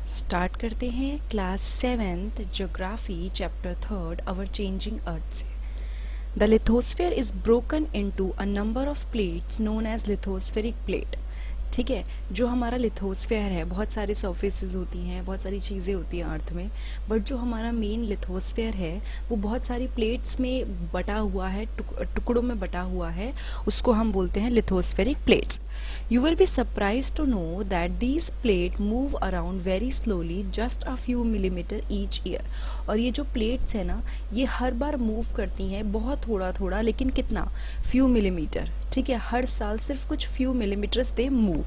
Start करते हैं class 7th geography chapter 3 our changing earth से। The lithosphere is broken into a number of plates known as lithospheric plate. ठीक है, जो हमारा लिथोस्फीयर है, बहुत सारे सर्फेसेस होती हैं, बहुत सारी चीज़ें होती हैं अर्थ में, बट जो हमारा मेन लिथोस्फीयर है वो बहुत सारी प्लेट्स में बटा हुआ है, टुकड़ों में बटा हुआ है, उसको हम बोलते हैं lithospheric plates. You will be surprised to know that these plates move around very slowly, just a few millimeter each year। और ये जो प्लेट्स है ना, ये हर बार मूव करती हैं बहुत थोड़ा थोड़ा, लेकिन कितना, फ्यू मिलीमीटर। ठीक है, हर साल सिर्फ कुछ few millimetres they move.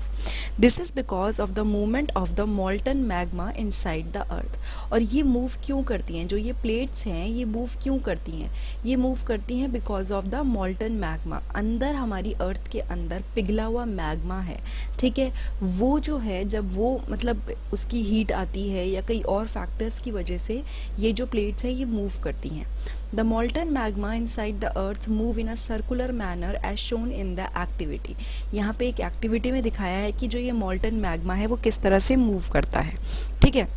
This is because of the movement of the मॉल्टन magma inside the earth. और ये मूव क्यों करती हैं, जो ये प्लेट्स हैं ये मूव क्यों करती हैं, ये मूव करती हैं बिकॉज ऑफ द मॉल्टन मैग्मा। अंदर हमारी अर्थ के अंदर पिघला हुआ मैग्मा है। ठीक है, वो जो है जब वो मतलब उसकी हीट आती है या कई और फैक्टर्स की वजह से ये जो प्लेट्स हैं ये मूव करती हैं। The molten magma inside the earth move in a circular manner as shown in the activity। यहाँ पे एक एक्टिविटी में दिखाया है कि जो ये molten magma है वो किस तरह से मूव करता है। ठीक है,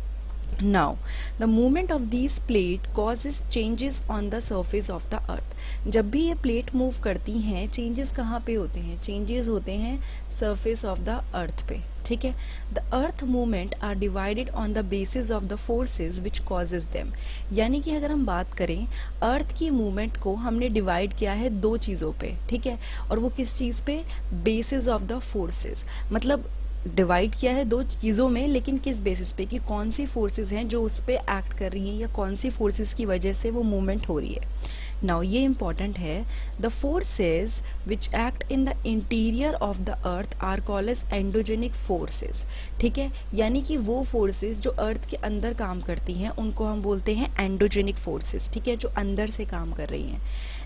Now, the movement of these plate causes changes on the surface of the earth। जब भी ये प्लेट मूव करती हैं, चेंजेस कहाँ पे होते हैं, चेंजेस होते हैं सरफेस ऑफ द अर्थ पे। ठीक है, the earth movement are divided on the basis of the forces which causes them. यानी कि अगर हम बात करें अर्थ की मूवमेंट को हमने डिवाइड किया है दो चीज़ों पे। ठीक है, और वो किस चीज़ पे, बेसिस ऑफ द फोर्सेज, मतलब डिवाइड किया है दो चीज़ों में, लेकिन किस बेसिस पे, कि कौन सी फोर्सेस हैं जो उस पर एक्ट कर रही हैं या कौन सी फोर्सेस की वजह से वो मूवमेंट हो रही है। नाउ ये इंपॉर्टेंट है, the forces which act in the interior of the earth are called as endogenic forces. ठीक है, यानी कि वो फोर्सेस जो अर्थ के अंदर काम करती हैं उनको हम बोलते हैं एंडोजेनिक फोर्सेस। ठीक है, जो अंदर से काम कर रही हैं।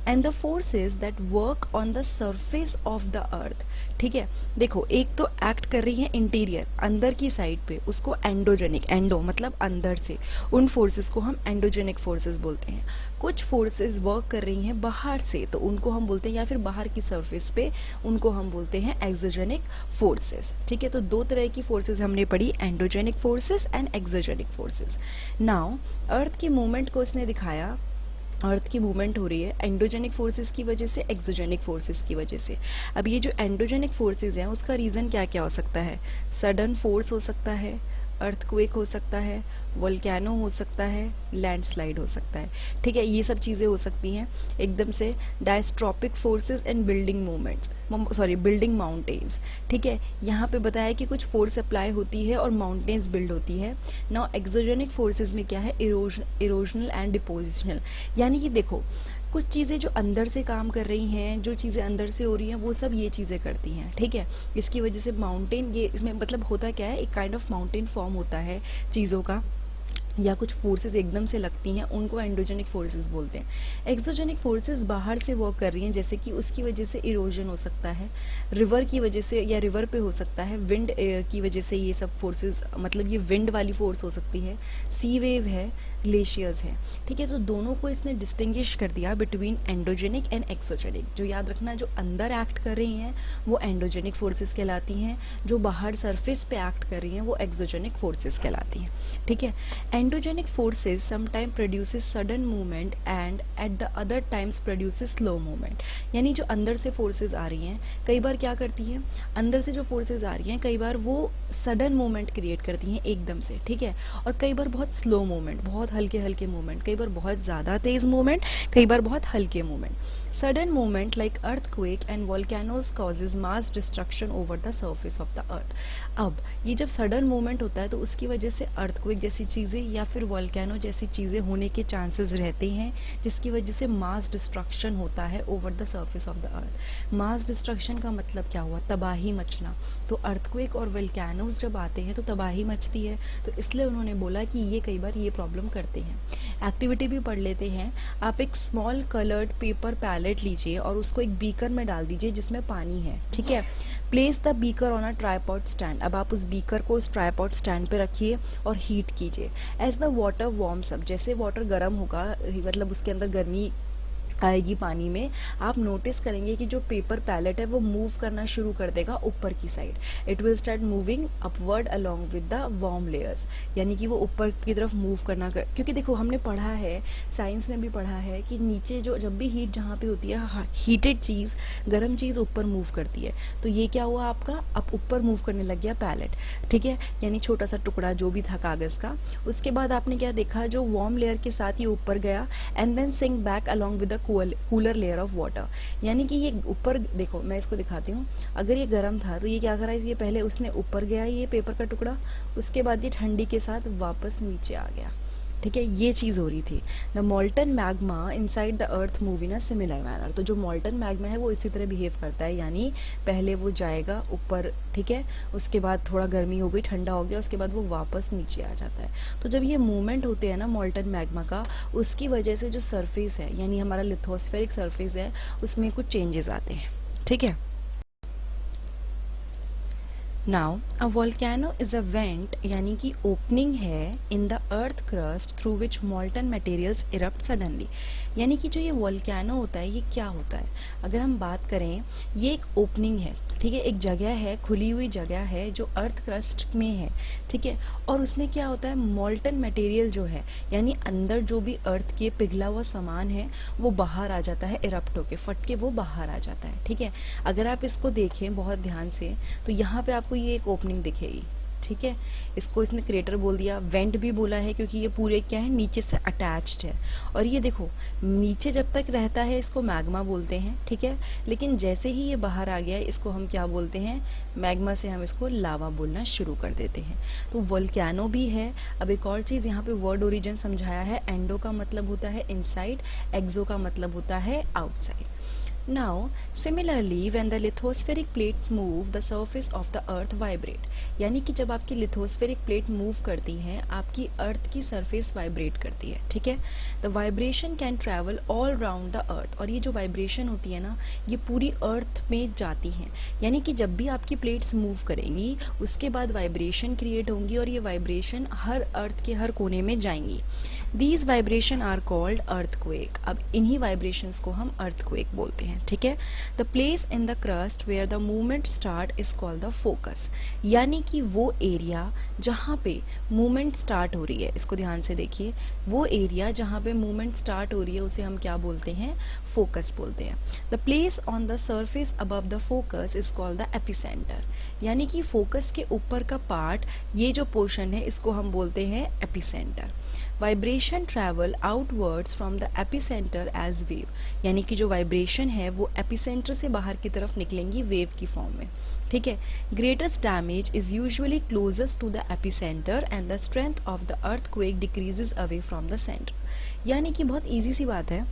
And the forces that work on the surface of the अर्थ। ठीक है, देखो एक तो एक्ट कर रही है इंटीरियर, अंदर की साइड पे, उसको एंडोजेनिक, एंडो मतलब अंदर से, उन फोर्सेस को हम एंडोजेनिक फोर्सेस बोलते हैं। कुछ फोर्सेस वर्क कर रही हैं बाहर से, तो उनको हम बोलते हैं, या फिर बाहर की सरफेस पे, उनको हम बोलते हैं एक्सोजेनिक फोर्सेस। ठीक है, तो दो तरह की फोर्सेस हमने पढ़ी, endogenic forces and exogenic forces. Now earth की मूवमेंट को इसने दिखाया, अर्थ की मूवमेंट हो रही है एंडोजेनिक फोर्सेस की वजह से, एक्सोजेनिक फोर्सेस की वजह से। अब ये जो एंडोजेनिक फोर्सेस हैं उसका रीज़न क्या क्या हो सकता है, सडन फोर्स हो सकता है, अर्थक्वेक हो सकता है, वोल्केनो हो सकता है, लैंडस्लाइड हो सकता है। ठीक है, ये सब चीज़ें हो सकती हैं एकदम से। Diastrophic forces and building movements, building mountains. ठीक है, यहाँ पे बताया कि कुछ फोर्स अप्लाई होती है और माउंटेन्स बिल्ड होती है। नाउ एक्सोजेनिक फोर्सेस में क्या है, इरोजनल एंड डिपोजिशनल। यानी कि देखो कुछ चीज़ें जो अंदर से काम कर रही हैं, जो चीज़ें अंदर से हो रही हैं, वो सब ये चीज़ें करती हैं। ठीक है, इसकी वजह से माउंटेन, ये इसमें मतलब होता क्या है, एक काइंड ऑफ माउंटेन फॉर्म होता है चीज़ों का, या कुछ फोर्सेस एकदम से लगती हैं, उनको एंडोजेनिक फोर्सेस बोलते हैं। एक्सोजेनिक फोर्सेस बाहर से वर्क कर रही हैं, जैसे कि उसकी वजह से इरोजन हो सकता है, रिवर की वजह से, या रिवर पे हो सकता है, विंड की वजह से ये सब फोर्सेस, मतलब ये विंड वाली फोर्स हो सकती है, सी वेव है, ग्लेशियर्स हैं। ठीक है, तो दोनों को इसने डिस्टिंग्विश कर दिया बिटवीन एंडोजेनिक एंड एक्सोजेनिक। जो याद रखना, जो अंदर एक्ट कर रही हैं वो एंडोजेनिक फोर्सेस कहलाती हैं, जो बाहर सरफेस पे एक्ट कर रही हैं वो एक्सोजेनिक फोर्सेस कहलाती हैं। ठीक है, endogenic forces sometime produces sudden movement and at the other times produces slow movement. यानी जो अंदर से फोर्सेस आ रही हैं, कई बार क्या करती हैं, अंदर से जो फोर्सेस आ रही हैं कई बार वो सडन मूवमेंट क्रिएट करती हैं एकदम से। ठीक है, और कई बार बहुत स्लो मूवमेंट, बहुत हल्के हल्के मूवमेंट, कई बार बहुत ज़्यादा तेज़ मूवमेंट, कई बार बहुत हल्के movement. Sudden movement like earthquake and volcanoes causes mass destruction over the surface of the अर्थ। अब ये जब सडन मूवमेंट होता है तो उसकी वजह से अर्थक्वेक जैसी चीज़ें या फिर वोल्केनो जैसी चीज़ें होने के चांसेस रहते हैं, जिसकी वजह से मास डिस्ट्रक्शन होता है over the surface of the earth. Mass destruction का मतलब क्या हुआ, तबाही मचना। तो अर्थक्वेक और वोल्केनोज जब आते हैं तो तबाही मचती है, तो इसलिए उन्होंने बोला कि ये कई बार ये प्रॉब्लम करते हैं। एक्टिविटी भी पढ़ लेते हैं। आप एक स्मॉल कलर्ड पेपर पैलेट लीजिए और उसको एक बीकर में डाल दीजिए जिसमें पानी है। ठीक है, place the beaker on a tripod stand. अब आप उस बीकर को उस ट्राईपॉड स्टैंड पे रखिए और हीट कीजिए। As the water warms up, जैसे वाटर गर्म होगा, मतलब उसके अंदर गर्मी आएगी पानी में, आप नोटिस करेंगे कि जो पेपर पैलेट है वो मूव करना शुरू कर देगा ऊपर की side. It will start moving upward along with the warm layers, यानी कि वो ऊपर की तरफ मूव करना क्योंकि देखो हमने पढ़ा है, साइंस में भी पढ़ा है कि नीचे जो जब भी हीट जहाँ पे होती है, हीटेड चीज़, गर्म चीज़ ऊपर मूव करती है। तो ये क्या हुआ आपका, अब ऊपर मूव करने लग गया पैलेट, ठीक है, यानी छोटा सा टुकड़ा जो भी था कागज़ का। उसके बाद आपने क्या देखा, जो वार्म लेयर के साथ ये ऊपर गया and then sink back along with the cooler layer of water, यानी कि ये ऊपर देखो, मैं इसको दिखाती हूँ। अगर ये गर्म था तो ये क्या कर रहा है, ये पहले उसने ऊपर गया ये पेपर का टुकड़ा, उसके बाद ये ठंडी के साथ वापस नीचे आ गया, ठीक है, ये चीज़ हो रही थी। The मॉल्टन magma inside the earth move in a similar manner. तो जो मॉल्टन मैग्मा है वो इसी तरह बिहेव करता है, यानी पहले वो जाएगा ऊपर, ठीक है, उसके बाद थोड़ा गर्मी हो गई, ठंडा हो गया, उसके बाद वो वापस नीचे आ जाता है। तो जब ये मूवमेंट होते हैं ना मॉल्टन मैग्मा का, उसकी वजह से जो सरफेस है, यानी हमारा लिथोस्फेरिक सरफेस है, उसमें कुछ चेंजेस आते हैं, ठीक है। Now a volcano is a went, यानी कि ओपनिंग है in the earth crust through which मॉल्टन materials erupt suddenly, यानी कि जो ये वोल्केनो होता है ये क्या होता है, अगर हम बात करें, ये एक ओपनिंग है, ठीक है, एक जगह है, खुली हुई जगह है जो अर्थ क्रस्ट में है, ठीक है, और उसमें क्या होता है, मॉल्टन मटेरियल जो है, यानी अंदर जो भी अर्थ के पिघला हुआ सामान है वो बाहर आ जाता है, इरप्ट होके फट के वो बाहर आ जाता है, ठीक है। अगर आप इसको देखें बहुत ध्यान से तो यहाँ पे आपको ये एक ओपनिंग दिखेगी, ठीक है, इसको इसने क्रेटर बोल दिया, वेंट भी बोला है क्योंकि ये पूरे क्या है, नीचे से अटैच्ड है। और ये देखो नीचे जब तक रहता है इसको मैग्मा बोलते हैं, ठीक है, लेकिन जैसे ही ये बाहर आ गया है इसको हम क्या बोलते हैं, मैग्मा से हम इसको लावा बोलना शुरू कर देते हैं। तो वोल्केनो भी है। अब एक और चीज़ यहाँ पे वर्ड ओरिजिन समझाया है, एंडो का मतलब होता है इनसाइड, एक्सो का मतलब होता है outside. Now, similarly, when the lithospheric plates move, the surface of the earth vibrate. यानी कि जब आपकी लिथोस्फेरिक प्लेट मूव करती हैं, आपकी अर्थ की सरफेस वाइब्रेट करती है, ठीक है। The vibration can travel all round the earth, और ये जो वाइब्रेशन होती है ना, ये पूरी अर्थ में जाती हैं, यानी कि जब भी आपकी प्लेट्स मूव करेंगी उसके बाद वाइब्रेशन क्रिएट होंगी और ये वाइब्रेशन हर अर्थ के हर कोने में जाएंगी। These vibration are called earthquake. अब इन्हीं वाइब्रेशंस को हम अर्थक्वेक बोलते हैं, ठीक है। The place in the crust where the movement start is called the focus, यानी कि वो एरिया जहाँ पे मूवमेंट स्टार्ट हो रही है, इसको ध्यान से देखिए, वो एरिया जहाँ पे मूवमेंट स्टार्ट हो रही है उसे हम क्या बोलते हैं, फोकस बोलते हैं। The place on the surface above the focus is called the epicentre, यानी कि फोकस के ऊपर का पार्ट, ये जो पोर्शन है इसको हम बोलते हैं epicentre. Vibration travel outwards from the epicentre as wave, यानी कि जो वाइब्रेशन है वो एपिसेंटर से बाहर की तरफ निकलेंगी वेव की फॉर्म में, ठीक है। Greatest damage is usually closest to the epicentre and the strength of the earthquake decreases away from the centre, यानी कि बहुत ईजी सी बात है,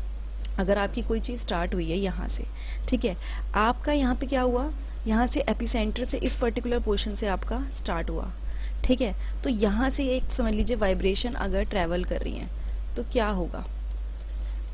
अगर आपकी कोई चीज़ स्टार्ट हुई है यहाँ से, ठीक है, आपका यहाँ पे क्या हुआ, यहाँ से एपिसेंटर से इस पर्टिकुलर पोर्शन से आपका स्टार्ट हुआ, ठीक है, तो यहाँ से एक समझ लीजिए वाइब्रेशन अगर ट्रैवल कर रही हैं तो क्या होगा,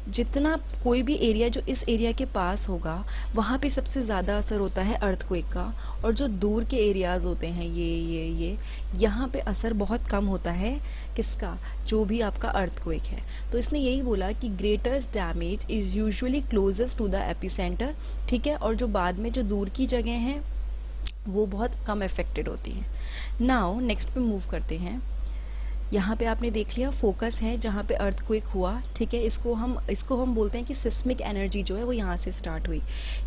जितना कोई भी एरिया जो इस एरिया के पास होगा वहाँ पे सबसे ज़्यादा असर होता है अर्थक्वेक का, और जो दूर के एरियाज़ होते हैं ये यहाँ पे असर बहुत कम होता है, किसका, जो भी आपका अर्थक्वेक है। तो इसने यही बोला कि greatest damage is usually closest to the epicentre, ठीक है, और जो बाद में जो दूर की जगह हैं वो बहुत कम अफेक्टेड होती हैं। नाउ नेक्स्ट पे मूव करते हैं। यहाँ पे आपने देख लिया फोकस है जहाँ पे अर्थक्वेक हुआ, ठीक है, इसको हम बोलते हैं कि सिस्मिक एनर्जी जो है वो यहाँ से स्टार्ट हुई,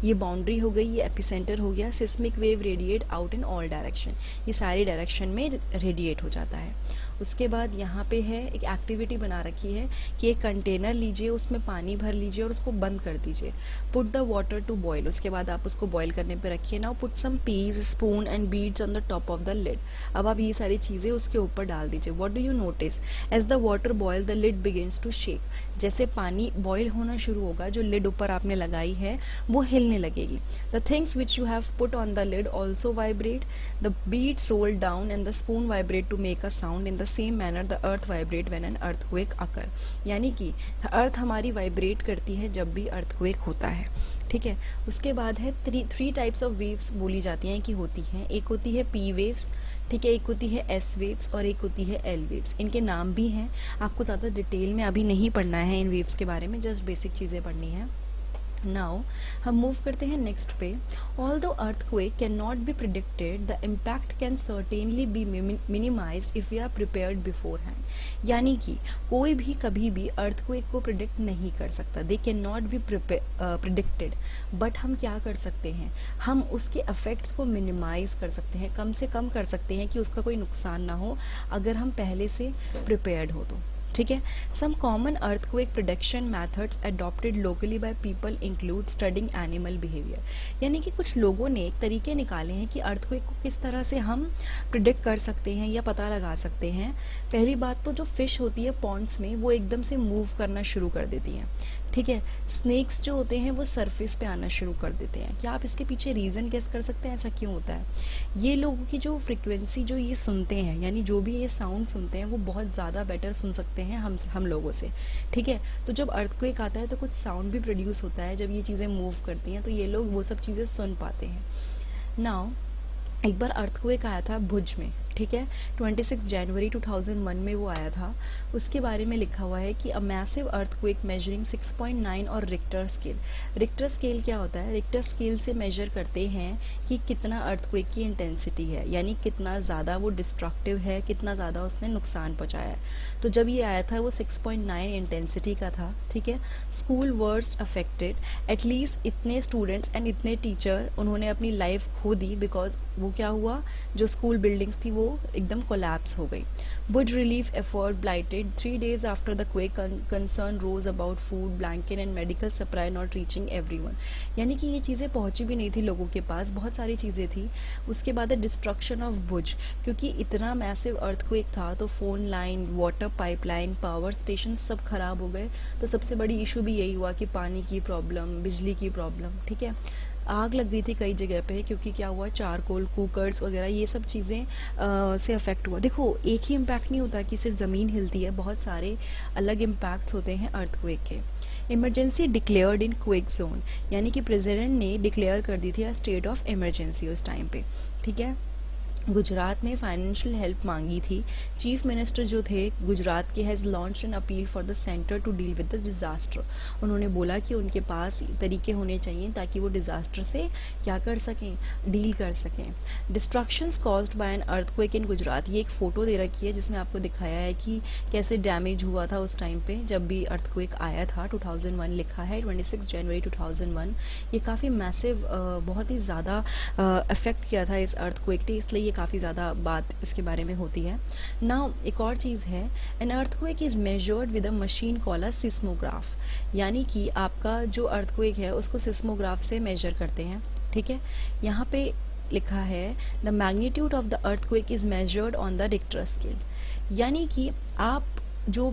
ये बाउंड्री हो गई, ये एपिसेंटर हो गया, seismic wave radiate out in all direction, ये सारी डायरेक्शन में रेडिएट हो जाता है। उसके बाद यहाँ पे है एक एक्टिविटी बना रखी है कि एक कंटेनर लीजिए, उसमें पानी भर लीजिए और उसको बंद कर दीजिए, put the water to boil, उसके बाद आप उसको बॉयल करने पे रखिए। Now put some peas, spoon and beads on the top of the lid, अब आप ये सारी चीज़ें उसके ऊपर डाल दीजिए। What do you notice, as the water boil the lid begins to shake, जैसे पानी बॉयल होना शुरू होगा जो लिड ऊपर आपने लगाई है वो हिलने लगेगी। The things which you have put on the lid also vibrate, the beads roll down and the spoon vibrate to make a sound, in the same manner the earth vibrate when an earthquake occur, यानी कि अर्थ हमारी vibrate करती है जब भी earthquake होता है, ठीक है। उसके बाद है थ्री टाइप्स ऑफ वेव्स बोली जाती हैं कि होती हैं। एक होती है पी वेव्स, ठीक है, एक होती है एस वेव्स और एक होती है एल वेव्स। इनके नाम भी हैं, आपको ज़्यादा डिटेल में अभी नहीं पढ़ना है इन वेव्स के बारे में, जस्ट बेसिक चीज़ें पढ़नी है। नाउ हम मूव करते हैं नेक्स्ट पे। Although earthquake can not be predicted, the impact can certainly be minimised if we are prepared beforehand. यानी कि कोई भी कभी भी अर्थक्वेक को प्रिडिक्ट नहीं कर सकता, they can not be predicted, but हम क्या कर सकते हैं, हम उसके अफेक्ट्स को मिनिमाइज कर सकते हैं, कम से कम कर सकते हैं कि उसका कोई नुकसान ना हो अगर हम पहले से प्रिपेयर्ड हो तो, ठीक है। Some common earthquake prediction methods adopted locally by people include studying animal behaviour. यानी कि कुछ लोगों ने एक तरीके निकाले हैं कि अर्थक्वेक को किस तरह से हम प्रिडिक्ट कर सकते हैं या पता लगा सकते हैं। पहली बात तो जो फिश होती है पॉन्ड्स में, वो एकदम से मूव करना शुरू कर देती हैं, ठीक है। स्नेक्स जो होते हैं वो सरफेस पे आना शुरू कर देते हैं। क्या आप इसके पीछे रीज़न गेस कर सकते हैं ऐसा क्यों होता है? ये लोगों की जो फ्रिक्वेंसी जो ये सुनते हैं, यानी जो भी ये साउंड सुनते हैं, वो बहुत ज़्यादा बेटर सुन सकते हैं हम लोगों से, ठीक है। तो जब अर्थक्वेक आता है तो कुछ साउंड भी प्रोड्यूस होता है, जब ये चीज़ें मूव करती हैं तो ये लोग वो सब चीज़ें सुन पाते हैं। नाउ एक बार अर्थक्वेक आया था भुज में, ठीक है, 26 जनवरी 2001 में वो आया था। उसके बारे में लिखा हुआ है कि अ मैसिव अर्थक्वेक मेजरिंग 6.9 और रिक्टर स्केल। रिक्टर स्केल क्या होता है? रिक्टर स्केल से मेजर करते हैं कि कितना अर्थक्वेक की इंटेंसिटी है, यानी कितना ज़्यादा वो डिस्ट्रक्टिव है, कितना ज़्यादा उसने नुकसान पहुँचाया है। तो जब ये आया था वो 6.9 इंटेंसिटी का था, ठीक है। स्कूल वर्स्ट अफेक्टेड, एटलीस्ट इतने स्टूडेंट्स एंड इतने टीचर उन्होंने अपनी लाइफ खो दी, बिकॉज वो क्या हुआ, जो स्कूल बिल्डिंग्स थी वो एकदम कोलैप्स हो गई। Bhuj relief effort blighted 3 days after the quake. Concern rose about food, blanket and medical supply not reaching everyone. यानी कि ये चीज़ें पहुंची भी नहीं थी लोगों के पास, बहुत सारी चीज़ें थी। उसके बाद डिस्ट्रक्शन ऑफ भुज, क्योंकि इतना मैसिव अर्थक्वेक था तो phone line, water pipeline, power station सब खराब हो गए। तो सबसे बड़ी इशू भी यही हुआ कि पानी की प्रॉब्लम, बिजली की प्रॉब्लम, ठीक है। आग लग गई थी कई जगह पे, क्योंकि क्या हुआ, चारकोल, कुकर्स वगैरह ये सब चीज़ें से अफेक्ट हुआ। देखो एक ही इम्पैक्ट नहीं होता कि सिर्फ ज़मीन हिलती है, बहुत सारे अलग इम्पैक्ट्स होते हैं अर्थक्वेक के। इमरजेंसी डिक्लेयर्ड इन क्वेक जोन, यानी कि प्रेसिडेंट ने डिक्लेयर कर दी थी स्टेट ऑफ इमरजेंसी उस टाइम पे, ठीक है। गुजरात ने फाइनेंशियल हेल्प मांगी थी। चीफ मिनिस्टर जो थे गुजरात के has launch an appeal for the centre to deal with the disaster. उन्होंने बोला कि उनके पास तरीके होने चाहिए ताकि वो डिज़ास्टर से क्या कर सकें, डील कर सकें। Destructions caused by an earthquake इन गुजरात, ये एक फ़ोटो दे रखी है जिसमें आपको दिखाया है कि कैसे डैमेज हुआ था उस टाइम पे जब भी अर्थक्वेक आया था। 2001 लिखा है, 26 जनवरी 2001। ये काफ़ी मैसिव, बहुत ही ज़्यादा अफेक्ट किया था इस अर्थक्वेक ने, इसलिए काफ़ी ज़्यादा बात इसके बारे में होती है। नाउ एक और चीज़ है, an earthquake is measured with a machine called a seismograph, यानी कि आपका जो अर्थक्वेक है उसको सिस्मोग्राफ से मेजर करते हैं, ठीक है। यहाँ पे लिखा है the magnitude of the earthquake is measured on the Richter scale, यानी कि आप जो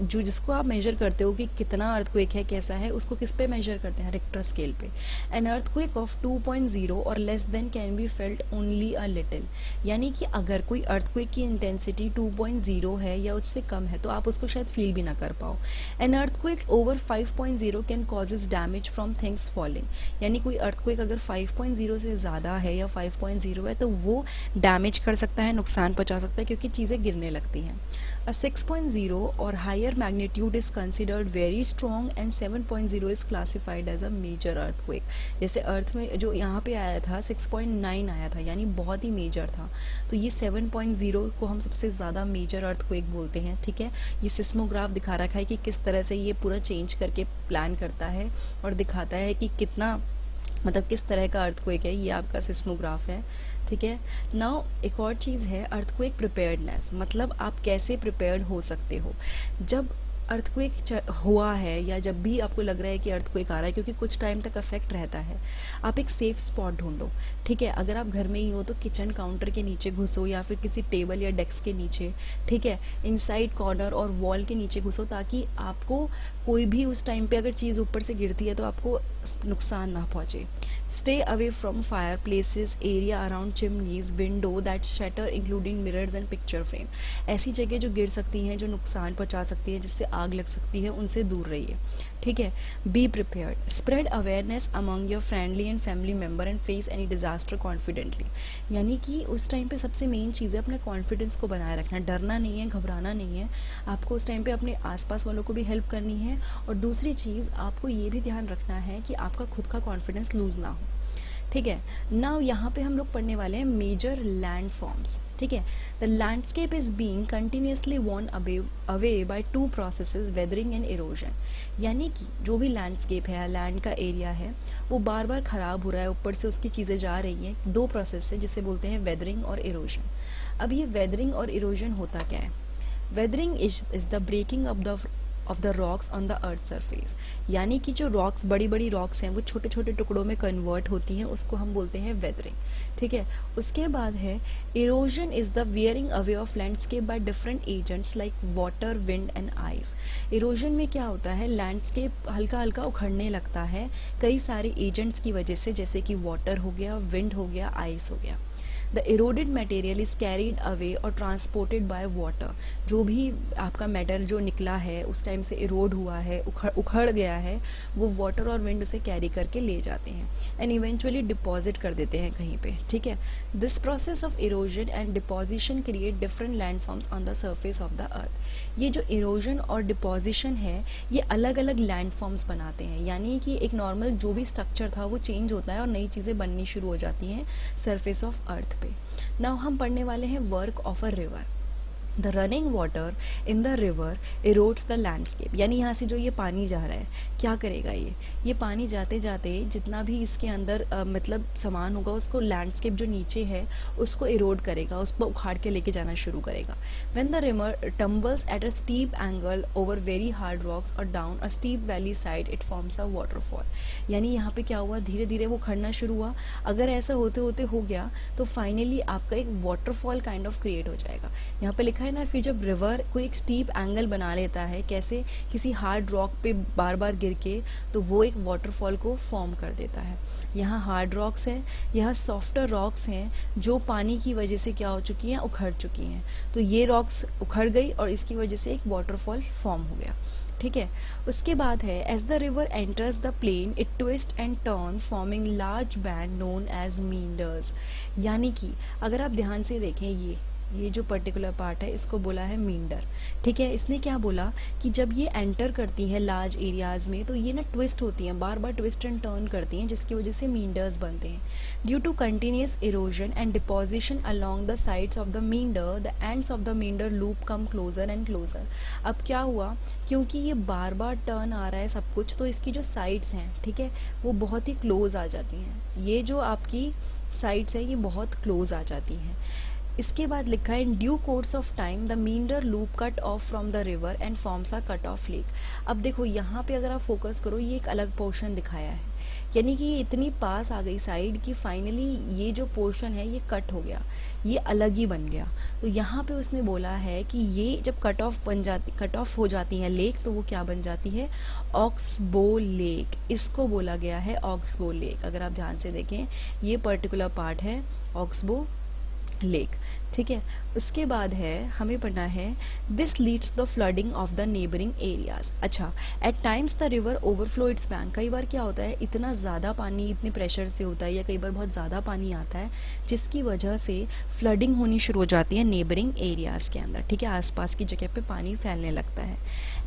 जिसको आप मेजर करते हो कि कितना अर्थक्वेक है, कैसा है, उसको किस पे मेजर करते हैं, रिक्टर स्केल पे। एन अर्थक्वेक ऑफ 2.0 और less than can be felt only a little, यानी कि अगर कोई अर्थक्वेक की इंटेंसिटी 2.0 है या उससे कम है तो आप उसको शायद फील भी ना कर पाओ। An earthquake over 5.0 can causes damage from things falling, यानी कोई अर्थक्वेक अगर 5.0 से ज़्यादा है या 5.0 है तो वो डैमेज कर सकता है, नुकसान पहुँचा सकता है, क्योंकि चीज़ें गिरने लगती हैं। A 6.0 or higher magnitude is considered very strong and 7.0 is classified as a major earthquake। जैसे अर्थ में जो यहाँ पे आया था 6.9 आया था, यानी बहुत ही मेजर था, तो ये 7.0 को हम सबसे ज़्यादा मेजर अर्थक्वेक बोलते हैं, ठीक है। ये सिस्मोग्राफ दिखा रखा है कि किस तरह से ये पूरा चेंज करके प्लान करता है और दिखाता है कि कितना, मतलब किस तरह का अर्थक्वेक है, ये आपका सिस्मोग्राफ है, ठीक है। नाउ एक और चीज़ है अर्थक्वेक प्रिपेयर्डनेस, मतलब आप कैसे प्रिपेयर्ड हो सकते हो जब अर्थक्वेक हुआ है या जब भी आपको लग रहा है कि अर्थक्वेक आ रहा है, क्योंकि कुछ टाइम तक अफेक्ट रहता है। आप एक सेफ स्पॉट ढूंढो, ठीक है। अगर आप घर में ही हो तो किचन काउंटर के नीचे घुसो या फिर किसी टेबल या डेस्क के नीचे, ठीक है, इनसाइड कॉर्नर और वॉल के नीचे घुसो, ताकि आपको कोई भी उस टाइम पे अगर चीज़ ऊपर से गिरती है तो आपको नुकसान ना पहुँचे। Stay away from fireplaces, area around chimneys, window that shatter including mirrors and picture frame. ऐसी जगह जो गिर सकती हैं, जो नुकसान पहुंचा सकती हैं, जिससे आग लग सकती है, उनसे दूर रहिए. ठीक है. Be prepared, spread awareness among your friendly and family member and face any disaster confidently. यानी कि उस टाइम पे सबसे मेन चीज़ है अपने कॉन्फिडेंस को बनाए रखना. डरना नहीं है, घबराना नहीं है. आपको उस टाइम पे अपने आसपास वालों को भी हेल्प करनी है. और दूसरी चीज़ आपको ये भी ध्यान रखना है कि आपका खुद का कॉन्फिडेंस लूज़ ना हो. ठीक है. नाउ यहाँ पे हम लोग पढ़ने वाले हैं मेजर लैंड फॉर्म्स. ठीक है. The landscape is being continuously worn away by two processes, weathering and erosion. यानी कि जो भी लैंडस्केप है, लैंड का एरिया है, वो बार बार ख़राब हो रहा है, ऊपर से उसकी चीज़ें जा रही हैं. दो प्रोसेस से जिसे बोलते हैं वेदरिंग और इरोजन. अब ये वेदरिंग और इरोजन होता क्या है? Weathering is the breaking of the rocks on the earth surface. यानी कि जो रॉक्स, बड़ी बड़ी रॉक्स हैं, वो छोटे छोटे टुकड़ों में कन्वर्ट होती हैं, उसको हम बोलते हैं वेदरिंग. ठीक है. उसके बाद है erosion is the wearing away of landscape by different agents like water, wind and ice. Erosion में क्या होता है? लैंडस्केप हल्का हल्का उखड़ने लगता है कई सारे एजेंट्स की वजह से, जैसे कि वाटर हो गया, विंड हो गया, आइस हो गया. The eroded material is carried away और ट्रांसपोर्टेड बाय वाटर. जो भी आपका मैटर जो निकला है उस टाइम से इरोड हुआ है, उखड़ गया है, वो वाटर और विंड उसे कैरी करके ले जाते हैं एंड इवेंचुअली डिपॉजिट कर देते हैं कहीं पे. ठीक है. This process of erosion and deposition create different land forms on the surface of the अर्थ. ये जो इरोजन और डिपॉजिशन है, ये अलग अलग लैंड फॉर्म्स बनाते हैं. यानी कि एक नॉर्मल जो भी स्ट्रक्चर था वो चेंज होता है और नई चीज़ें बननी शुरू हो जाती हैं सरफेस ऑफ अर्थ पे. नाउ हम पढ़ने वाले हैं work of a river. The running water in the river erodes the landscape. यानी यहाँ से जो ये पानी जा रहा है, क्या करेगा? ये पानी जाते जाते जितना भी इसके अंदर मतलब सामान होगा, उसको लैंडस्केप जो नीचे है उसको इरोड करेगा, उसको उखाड़ के लेके जाना शुरू करेगा. When the river tumbles at a steep angle over very hard rocks और down a steep valley side, it forms a waterfall. यानी यहाँ पे क्या हुआ? धीरे धीरे वो खड़ना शुरू हुआ. अगर ऐसा होते होते हो गया तो फाइनली आपका एक वाटरफॉल काइंड ऑफ क्रिएट हो जाएगा. यहाँ पे लिखा है ना, फिर जब रिवर कोई एक स्टीप एंगल बना लेता है, कैसे? किसी हार्ड रॉक पे बार बार गिर के, तो वो एक वाटरफॉल को फॉर्म कर देता है. यहाँ हार्ड रॉक्स हैं, यहाँ सॉफ्टर रॉक्स हैं जो पानी की वजह से क्या हो चुकी हैं? उखड़ चुकी हैं. तो ये रॉक्स उखड़ गई और इसकी वजह से एक वाटरफॉल फॉर्म हो गया. ठीक है. उसके बाद है as the river enters the plain it twist and turn forming large bend known as meanders. यानी कि अगर आप ध्यान से देखें, ये जो पर्टिकुलर पार्ट है इसको बोला है मींडर. ठीक है. इसने क्या बोला कि जब ये एंटर करती हैं लार्ज एरियाज़ में तो ये ना ट्विस्ट होती हैं, बार बार ट्विस्ट एंड टर्न करती हैं, जिसकी वजह से मींडर्स बनते हैं. Due to continuous erosion and deposition along the sides of the meander, the ends of the meander loop come closer and closer. अब क्या हुआ? क्योंकि ये बार बार टर्न आ रहा है सब कुछ, तो इसकी जो साइड्स हैं, ठीक है, वो बहुत ही क्लोज आ जाती हैं. ये जो आपकी साइड्स हैं ये बहुत क्लोज आ जाती हैं. इसके बाद लिखा है in due course of time the meander loop cut off from the river and forms a cut off lake. अब देखो यहाँ पे अगर आप फोकस करो, ये एक अलग पोर्शन दिखाया है. यानी कि ये इतनी पास आ गई साइड कि फाइनली ये जो पोर्शन है ये कट हो गया, ये अलग ही बन गया. तो यहाँ पे उसने बोला है कि ये जब कट ऑफ हो जाती है लेक, तो वो क्या बन जाती है? Oxbow lake. इसको बोला गया है ऑक्सबो लेक. अगर आप ध्यान से देखें, ये पर्टिकुलर पार्ट है ऑक्सबो लेक. ठीक है. उसके बाद है हमें पढ़ना है this leads the flooding of the neighbouring areas. अच्छा, at times the river overflow its banks. कई बार क्या होता है, इतना ज़्यादा पानी इतने प्रेशर से होता है या कई बार बहुत ज़्यादा पानी आता है जिसकी वजह से फ्लडिंग होनी शुरू हो जाती है नेबरिंग एरियाज़ के अंदर. ठीक है. आसपास की जगह पे पानी फैलने लगता है.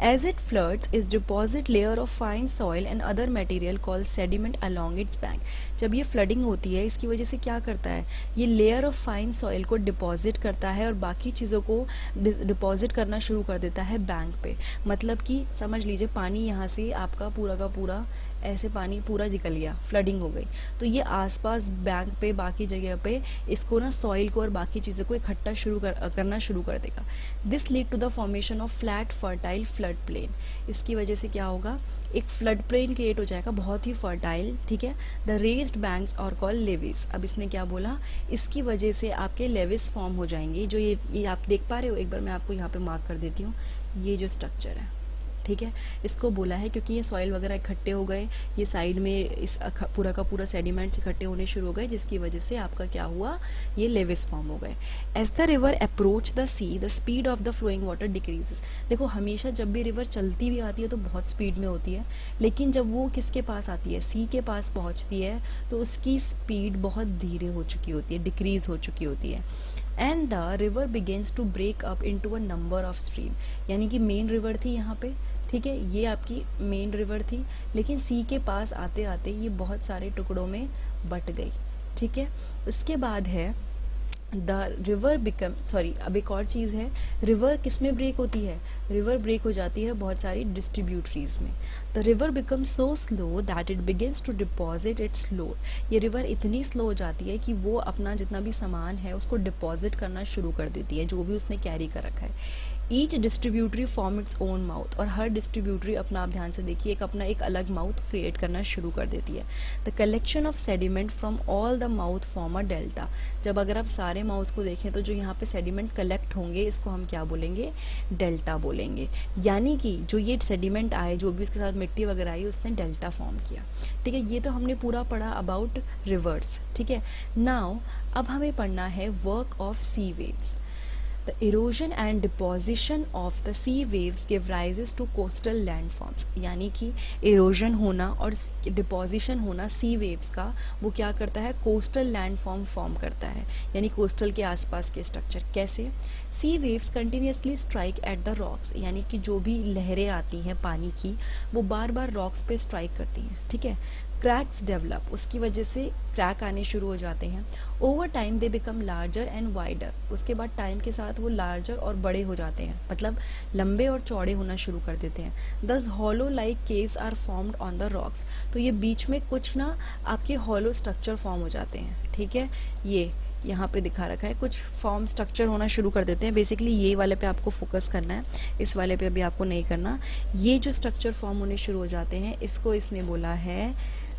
As it floods is deposit layer of fine soil and other material called sediment along its bank. जब ये फ्लडिंग होती है इसकी वजह से क्या करता है, ये लेयर ऑफ फाइन सॉइल को डिपॉजिट करता है और बाकी चीज़ों को डिपॉजिट करना शुरू कर देता है बैंक पे. मतलब कि समझ लीजिए पानी यहाँ से आपका पूरा का पूरा ऐसे पानी पूरा निकल गया, फ्लडिंग हो गई, तो ये आसपास बैंक पे बाकी जगह पे इसको ना सॉइल को और बाकी चीज़ों को इकट्ठा करना शुरू कर देगा. This lead to the formation of flat fertile flood plain. इसकी वजह से क्या होगा, एक फ्लड प्लेन क्रिएट हो जाएगा, बहुत ही फर्टाइल. ठीक है. द रेज्ड बैंक्स और कॉल लेविस. अब इसने क्या बोला, इसकी वजह से आपके लेविस फॉर्म हो जाएंगे. जो ये आप देख पा रहे हो, एक बार मैं आपको यहाँ पे मार्क कर देती हूँ, ये जो स्ट्रक्चर है, ठीक है, इसको बोला है क्योंकि ये सॉइल वगैरह इकट्ठे हो गए, ये साइड में इस पूरा का पूरा सेडिमेंट्स इकट्ठे होने शुरू हो गए, जिसकी वजह से आपका क्या हुआ, ये लेविस फॉर्म हो गए। As the river approach the sea the speed of the flowing water decreases. देखो हमेशा जब भी रिवर चलती भी आती है तो बहुत स्पीड में होती है, लेकिन जब वो किसके पास आती है, सी के पास पहुंचती है, तो उसकी स्पीड बहुत धीरे हो चुकी होती है, डिक्रीज हो चुकी होती है। And the river begins to break up into a number of stream, यानी कि मेन रिवर थी यहाँ पे, ठीक है, ये आपकी मेन रिवर थी, लेकिन सी के पास आते आते ये बहुत सारे टुकड़ों में बट गई, ठीक है। उसके बाद है द रिवर बिकम, सॉरी अब एक और चीज़ है, रिवर किस में ब्रेक होती है, रिवर ब्रेक हो जाती है बहुत सारी डिस्ट्रीब्यूटरीज में। The river become so slow that it begins to deposit its load. ये रिवर इतनी स्लो हो जाती है कि वो अपना जितना भी सामान है उसको डिपॉजिट करना शुरू कर देती है, जो भी उसने कैरी कर रखा है। Each distributary form its own mouth, और हर डिस्ट्रीब्यूटरी अपना, आप ध्यान से देखिए, एक अपना एक अलग माउथ क्रिएट करना शुरू कर देती है। The collection of sediment from all the mouth form a delta. जब अगर आप सारे माउथ को देखें तो जो यहाँ पे सेडिमेंट कलेक्ट होंगे इसको हम क्या बोलेंगे, डेल्टा बोलेंगे। यानी कि जो ये सेडिमेंट आए, जो भी उसके साथ मिट्टी वगैरह आई, उसने डेल्टा फॉर्म किया, ठीक है। ये तो हमने पूरा पढ़ा अबाउट रिवर्स, ठीक है। नाउ अब हमें पढ़ना है work of sea waves. The erosion and deposition of the sea waves give rises to coastal landforms, यानी कि erosion होना और deposition होना sea waves का, वो क्या करता है, coastal landform फॉर्म करता है, यानी coastal के आसपास के स्ट्रक्चर। कैसे, sea waves continuously strike at the rocks, यानी कि जो भी लहरें आती हैं पानी की वो बार बार रॉक्स पे स्ट्राइक करती हैं, ठीक है। क्रैक्स डेवलप, उसकी वजह से क्रैक आने शुरू हो जाते हैं। Over time they become larger and wider, उसके बाद टाइम के साथ वो लार्जर और बड़े हो जाते हैं, मतलब लंबे और चौड़े होना शुरू कर देते हैं। Thus hollow like caves are formed on the rocks, तो ये बीच में कुछ ना आपके हॉलो स्ट्रक्चर फॉर्म हो जाते हैं, ठीक है। ये यहाँ पे दिखा रखा है, कुछ फॉर्म स्ट्रक्चर होना शुरू कर देते हैं। बेसिकली ये वाले पे आपको फोकस करना है, इस वाले पे अभी आपको नहीं करना। ये जो स्ट्रक्चर फॉर्म होने शुरू हो जाते हैं, इसको इसने बोला है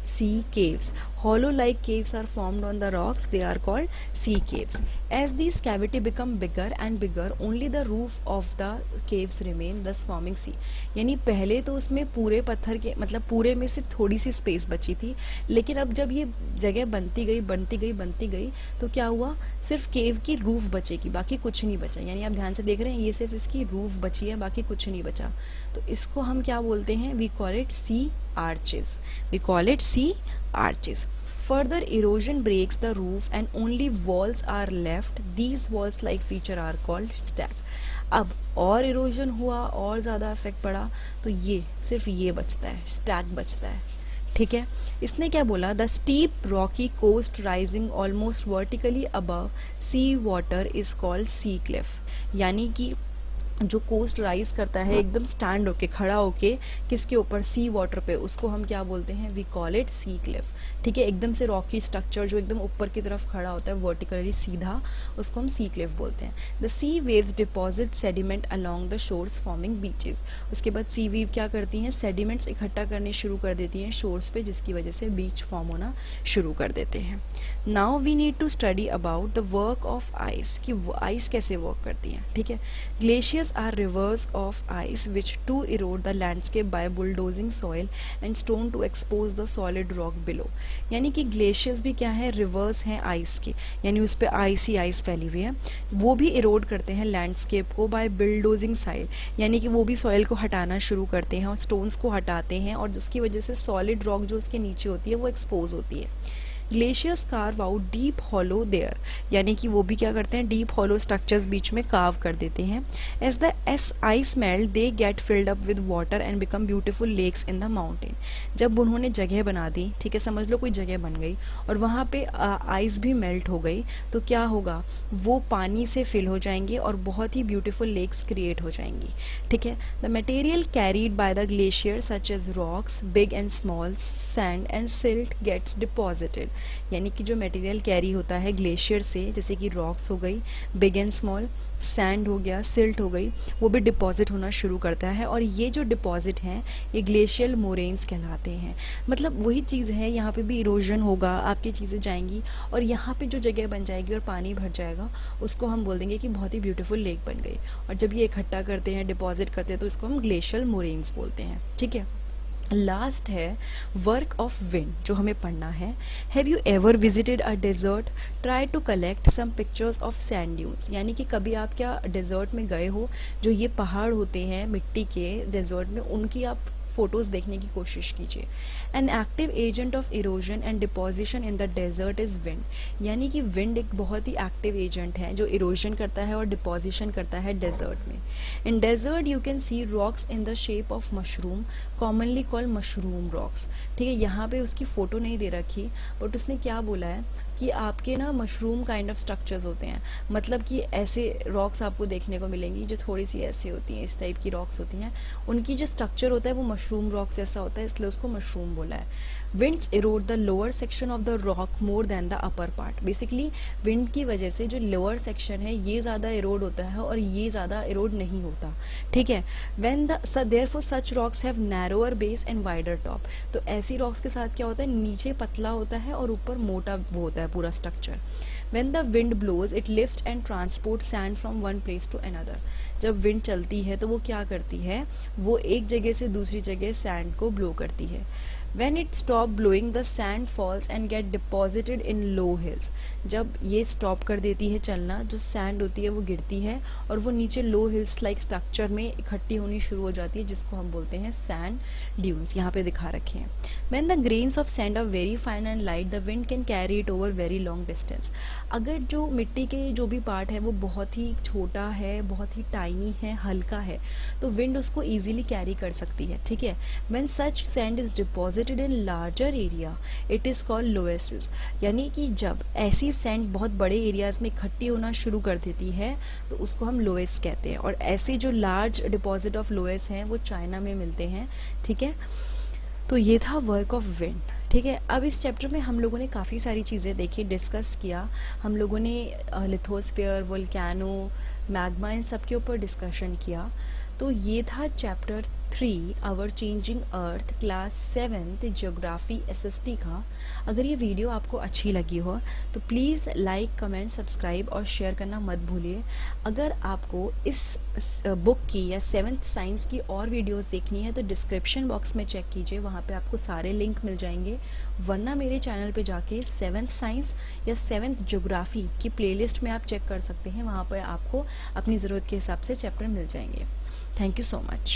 sea caves. Hollow like caves are formed on the rocks, they are called sea caves. As these cavity become bigger and bigger, only the roof of the caves remain, thus forming sea. यानी पहले तो उसमें पूरे पत्थर के, मतलब पूरे में सिर्फ थोड़ी सी स्पेस बची थी, लेकिन अब जब ये जगह बनती गई तो क्या हुआ, सिर्फ केव की रूफ बचेगी, बाकी कुछ नहीं बचा। यानी आप ध्यान से देख रहे हैं, ये सिर्फ इसकी रूफ बची है, बाकी कुछ नहीं बचा। तो इसको हम क्या बोलते हैं, we call it sea arches, we call it sea arches. Further erosion breaks the roof and only walls are left. These walls like feature are called stack. अब और इरोजन हुआ और ज़्यादा इफेक्ट पड़ा तो ये सिर्फ ये बचता है, स्टैक बचता है, ठीक है। इसने क्या बोला, the steep rocky coast rising almost vertically above sea water is called sea cliff. यानी कि जो कोस्ट राइज करता है एकदम स्टैंड होके, खड़ा होके, किसके ऊपर, सी वाटर पे, उसको हम क्या बोलते हैं, we call it sea cliff, ठीक है। एकदम से रॉकी स्ट्रक्चर जो एकदम ऊपर की तरफ खड़ा होता है वर्टिकली सीधा, उसको हम सी क्लिफ बोलते हैं। The sea waves deposit sediment along the shores forming beaches. उसके बाद सी वेव क्या करती हैं, सेडिमेंट्स इकट्ठा करने शुरू कर देती हैं शोर्स पे, जिसकी वजह से बीच फॉर्म होना शुरू कर देते हैं। Now we need to study about the work of ice, कि आइस कैसे वर्क करती है, ठीक है। Glaciers are rivers of ice which to erode the landscape by bulldozing soil and stone to expose the solid rock below. यानी कि glaciers भी क्या है, रिवर्स हैं आइस के, यानी उस पर आइस ही आइस फैली हुई है। वो भी इरोड करते हैं लैंडस्केप को बाय बुलडोजिंग सॉइल, यानी कि वो भी सॉइल को हटाना शुरू करते हैं और स्टोन्स को हटाते हैं, और उसकी वजह से सॉलिड रॉक जो उसके नीचे होती है वो एक्सपोज होती है। Glaciers carve out deep hollow there, यानी कि वो भी क्या करते हैं, डीप हॉलो स्ट्रक्चर्स बीच में कार्व कर देते हैं। As the ice melt they get filled up with water and become beautiful lakes in the mountain. जब उन्होंने जगह बना दी, ठीक है, समझ लो कोई जगह बन गई और वहाँ पे आइस भी मेल्ट हो गई, तो क्या होगा, वो पानी से फिल हो जाएंगे और बहुत ही ब्यूटीफुल लेक्स क्रिएट हो जाएंगी, ठीक है। The material carried by the glacier such as rocks big and small, sand and silt gets deposited. यानी कि जो मटेरियल कैरी होता है ग्लेशियर से, जैसे कि रॉक्स हो गई, बिग एंड स्मॉल, सैंड हो गया, सिल्ट हो गई, वो भी डिपॉजिट होना शुरू करता है। और ये जो डिपॉजिट हैं ये ग्लेशियल मोरेन्स कहलाते हैं। मतलब वही चीज़ है, यहाँ पे भी इरोजन होगा, आपकी चीज़ें जाएंगी और यहाँ पे जो जगह बन जाएगी और पानी भर जाएगा, उसको हम बोल देंगे कि बहुत ही ब्यूटीफुल लेक बन गई। और जब ये इकट्ठा करते हैं, डिपॉजिट करते हैं, तो इसको हम ग्लेशियल मोरेन्स बोलते हैं। ठीक है, लास्ट है वर्क ऑफ विंड, जो हमें पढ़ना है। Have you ever visited a desert, try to collect some pictures of sand dunes. यानी कि कभी आप क्या डेजर्ट में गए हो, जो ये पहाड़ होते हैं मिट्टी के डेजर्ट में, उनकी आप फ़ोटोज़ देखने की कोशिश कीजिए। An active agent of erosion and deposition in the desert is wind. यानी कि विंड एक बहुत ही एक्टिव एजेंट है जो इरोजन करता है और डिपोजिशन करता है डेजर्ट में। In desert you can see rocks in the shape of mushroom, commonly called mushroom rocks. ठीक है, यहाँ पे उसकी फ़ोटो नहीं दे रखी, बट उसने क्या बोला है कि आपके ना मशरूम काइंड ऑफ स्ट्रक्चर्स होते हैं। मतलब कि ऐसे रॉक्स आपको देखने को मिलेंगी जो थोड़ी सी ऐसे होती हैं, इस टाइप की रॉक्स होती हैं, उनकी जो स्ट्रक्चर होता है वो मशरूम रॉक्स जैसा होता है, इसलिए उसको मशरूम बोला है। Winds Erode the lower section of the rock more than the upper part. Basically wind की वजह से जो लोअर सेक्शन है ये ज़्यादा इरोड होता है और ये ज़्यादा इरोड नहीं होता। ठीक है, when the therefore such rocks have narrower base and wider top. तो ऐसी रॉक्स के साथ क्या होता है, नीचे पतला होता है और ऊपर मोटा वो होता है पूरा structure. When the wind blows, it lifts and transports sand from one place to another. जब विंड चलती है तो वो क्या करती है, वो एक जगह से दूसरी जगह सैंड को ब्लो करती है। When it stop blowing, the sand falls and get deposited in low hills. जब ये स्टॉप कर देती है चलना, जो सैंड होती है वो गिरती है और वो नीचे लो हिल्स लाइक स्ट्रक्चर में इकट्ठी होनी शुरू हो जाती है, जिसको हम बोलते हैं सैंड ड्यून्स। यहाँ पे दिखा रखे हैं। When the grains of sand are very fine and light, the wind can carry it over very long distance. अगर जो मिट्टी के जो भी पार्ट है वो बहुत ही छोटा है, बहुत ही टाइनी है, हल्का है, तो विंड उसको ईजिली कैरी कर सकती है। ठीक है, When such sand is deposited in larger area, it is called loess. यानी कि जब ऐसी सैंड बहुत बड़े एरियाज में इकट्ठी होना शुरू कर देती है तो उसको हम लोएस कहते हैं। और ऐसे जो लार्ज डिपॉजिट ऑफ लोएस हैं वो चाइना में मिलते हैं। ठीक है, तो ये था वर्क ऑफ विंड। ठीक है, अब इस चैप्टर में हम लोगों ने काफ़ी सारी चीज़ें देखी, डिस्कस किया। हम लोगों ने लिथोस्फीयर, वोल्केनो, मैग्मा, इन सब के ऊपर डिस्कशन किया। तो ये था chapter 3 our changing earth, class 7th geography SST का। अगर ये वीडियो आपको अच्छी लगी हो तो प्लीज़ लाइक, कमेंट, सब्सक्राइब और शेयर करना मत भूलिए। अगर आपको इस बुक की या 7th साइंस की और वीडियोस देखनी है तो डिस्क्रिप्शन बॉक्स में चेक कीजिए, वहाँ पे आपको सारे लिंक मिल जाएंगे। वरना मेरे चैनल पे जाके 7th साइंस या 7th ज्योग्राफी की प्लेलिस्ट में आप चेक कर सकते हैं, वहाँ पर आपको अपनी ज़रूरत के हिसाब से चैप्टर मिल जाएंगे। Thank you so much.